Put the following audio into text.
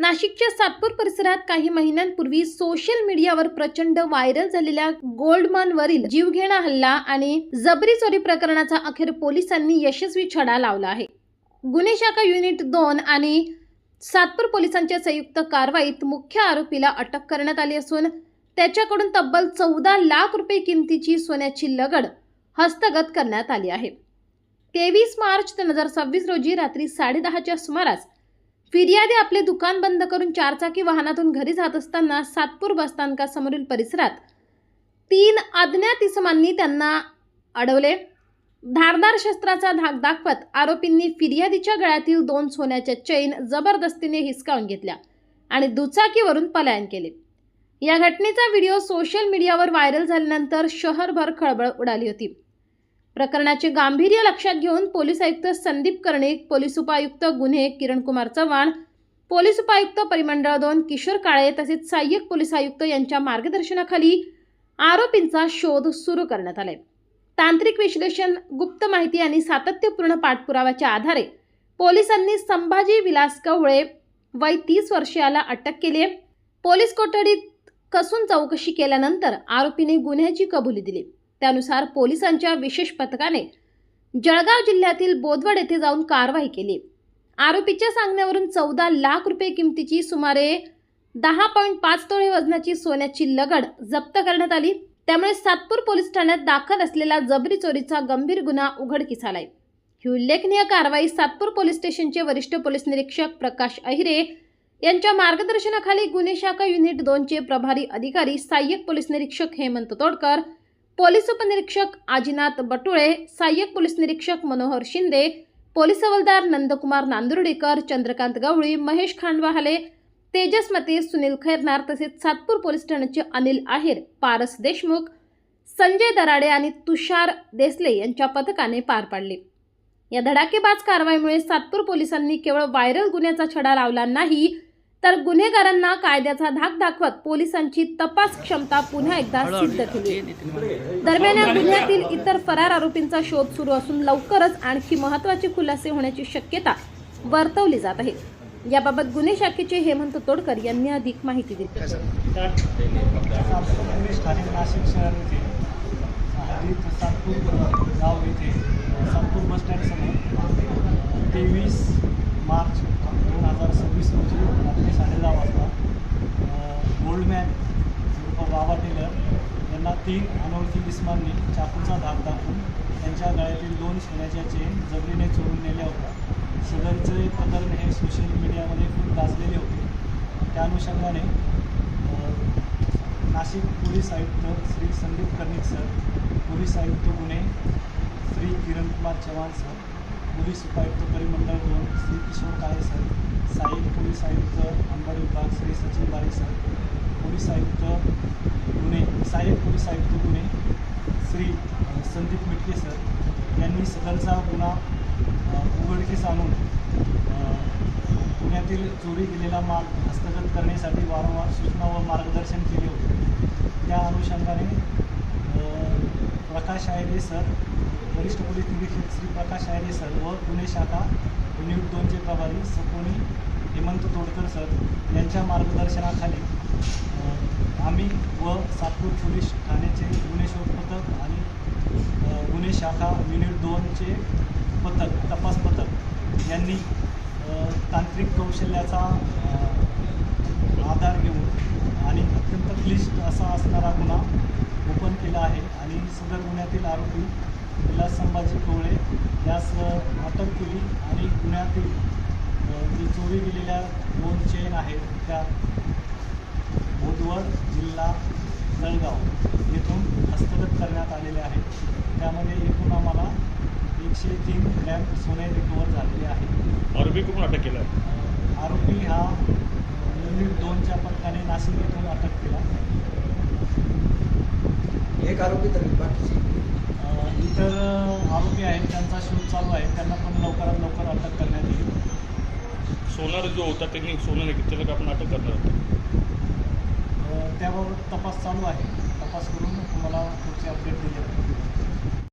नाशिकच्या सातपूर परिसरात काही महिन्यांपूर्वी सोशल मीडियावर प्रचंड व्हायरल झालेल्या गोल्डमनवरील जीवघेणा हल्ला आणि जबरी चोरी प्रकरणाचा अखेर पोलिसांनी यशस्वी छडा लावला आहे। गुन्हे शाखा युनिट 2 आणि सातपूर पोलिसांच्या संयुक्त कारवाईत मुख्य आरोपीला अटक करण्यात आली असून त्याच्याकडून तब्बल 14 लाख रुपये किमतीची सोन्याची लगड हस्तगत करण्यात आली आहे। 23 मार्च 2026 रोजी रात्री 10:30च्या सुमारास फिर्यादी आपले दुकान बंद करून चारचाकी वाहनातून घरी जात असताना सातपूर बसस्थानकासमोरील परिसरात 3 अज्ञात इसमांनी त्यांना अडवले। धारदार शस्त्राचा धाक दाखवत आरोपींनी फिर्यादीच्या गळ्यातील 2 सोन्याच्या चेन जबरदस्तीने हिसकावून घेतल्या आणि दुचाकीवरून पलायन केले। या घटनेचा व्हिडिओ सोशल मीडियावर व्हायरल झाल्यानंतर शहरभर खळबळ उडाली होती। प्रकरणाचे गांभीर्य लक्षात घेऊन पोलीस आयुक्त संदीप कर्णिक, पोलीस उपायुक्त गुन्हे किरण कुमार चव्हाण, पोलीस उपायुक्त परिमंडळ 2 किशोर काळे तसेच सहाय्यक पोलीस आयुक्त यांच्या मार्गदर्शनाखाली आरोपींचा शोध सुरू करण्यात आलाय। तांत्रिक विश्लेषण, गुप्त माहिती आणि सातत्यपूर्ण पाठपुराव्याच्या आधारे पोलिसांनी संभाजी विलास कवळे वय 30 वर्षीयाला अटक केली आहे। पोलीस कोठडीत कसून चौकशी केल्यानंतर आरोपीने गुन्ह्याची कबुली दिली। त्यानुसार पोलिसांच्या विशेष पथकाने जळगाव जिल्ह्यातील बोदवड येथे जाऊन कारवाई केली। आरोपीच्या सांगण्यावरून 14 लाख रुपये किमतीची सुमारे 10.5 तोळे वजनाची सोन्याची लगड जप्त करण्यात आली। त्यामुळे सातपूर पोलीस ठाण्यात दाखल असलेला जबरी चोरीचा गंभीर गुन्हा उघडकीस आलाय। ही उल्लेखनीय कारवाई सातपूर पोलीस स्टेशनचे वरिष्ठ पोलीस निरीक्षक प्रकाश अहिरे यांच्या मार्गदर्शनाखाली गुन्हे शाखा युनिट 2 चे प्रभारी अधिकारी सहाय्यक पोलीस निरीक्षक हेमंत तोडकर, पोलीस उपनिरीक्षक आजीनाथ बटुळे, सहाय्यक पोलीस निरीक्षक मनोहर शिंदे, पोलीस हवालदार नंदकुमार नांदुर्डीकर, चंद्रकांत गवळी, महेश खांडवाहले, तेजस मते, सुनील खैरनार तसेच सातपूर पोलीस ठाण्याचे अनिल आहेर, पारस देशमुख, संजय दराडे आणि तुषार देसले यांच्या पथकाने पार पाडले। या धडाकेबाज कारवाईमुळे सातपूर पोलिसांनी केवळ व्हायरल गुन्ह्याचा छडा लावला नाही तर गुन्हेगारांना कायद्याचा धाक दाखवत पोलिसांची तपास क्षमता पुन्हा एकदा सिद्ध केली। दरम्यान या गुन्ह्यातील इतर फरार आरोपींचा शोध सुरू असून लवकरच आणखी महत्त्वाचे खुलासे होण्याची शक्यता वर्तवली जात आहे। याबाबत गुन्हे शाखेचे हेमंत तोडकर यांनी अधिक माहिती दिली। सातपूर बस स्टँड समोर 23 मार्च 2026 रोजी रात्री 10:30 वाजता गोल्डमॅन बाबा टेलर यांना 3 अनोळखी इसमांनी चाकूचा धाक दाखवून त्यांच्या गळ्यातील 2 सोन्याच्या चेन जबरीने चोरून नेल्या होत्या। सदरचे प्रकरण हे सोशल मीडियामध्ये खूप गाजलेले होते। त्या अनुषंगाने नाशिक पोलीस आयुक्त श्री संदीप कर्णिक सर, पोलीस आयुक्त गुन्हे श्री किरण कुमार चव्हाण सर, पोलीस उपायुक्त परिमंडळ 2 श्री किशोर काळे सर, सहाय्यक पोलीस आयुक्त अंबड विभाग श्री सचिन बारी सर, पोलीस आयुक्त गुन्हे सहाय्यक पोलीस आयुक्त गुन्हे श्री संदीप मिटके सर यांनी सदरचा गुन्हा उघडकीस आणून पुण्यातील चोरी गेलेला माल हस्तगत करण्यासाठी वारंवार सूचना व मार्गदर्शन केले होते। त्या अनुषंगाने प्रकाश अहिरे सर, वरिष्ठ पोलीस निरीक्षक श्री प्रकाश अहिरे सर व गुन्हे शाखा युनिट 2 चे प्रभारी सपोनी हेमंत तोडकर सर यांच्या मार्गदर्शनाखाली आम्ही व सातपूर पोलीस ठाण्याचे गुन्हे शोध पथक आणि गुन्हे शाखा युनिट 2 चे पथक तपास पथक यांनी तांत्रिक कौशल्याचा आधार घेऊन आणि अत्यंत क्लिष्ट असा असणारा गुन्हा ओपन केला आहे आणि सदर गुन्ह्यातील आरोपी विलास संभाजी कवळे यास अटक केली आणि गुन्ह्यातील जी चोरी गेलेल्या 2 चेन आहेत त्या बोदवड जिल्हा जळगाव येथून हस्तगत करण्यात आलेल्या आहेत। त्यामध्ये एकूण आम्हाला 103 ग्रॅम सोने रिकवर झालेले आहे। आरोपी कोण अटक केला आहे? आरोपी हा युनिट 2च्या पथकाने नाशिक येथून अटक केला। एक आरोपी तर बाकीचे इतर आरोपी आहेत त्यांचा शोध चालू आहे, त्यांना पण लवकरात लवकर अटक करण्यात येईल। सोनार जो होता त्यांनी सोनं नाही घेतलेलं का आपण अटक करणार आहोत? त्याबाबत तपास चालू आहे। तपास करून तुम्हाला पुढचे अपडेट दिले जाईल।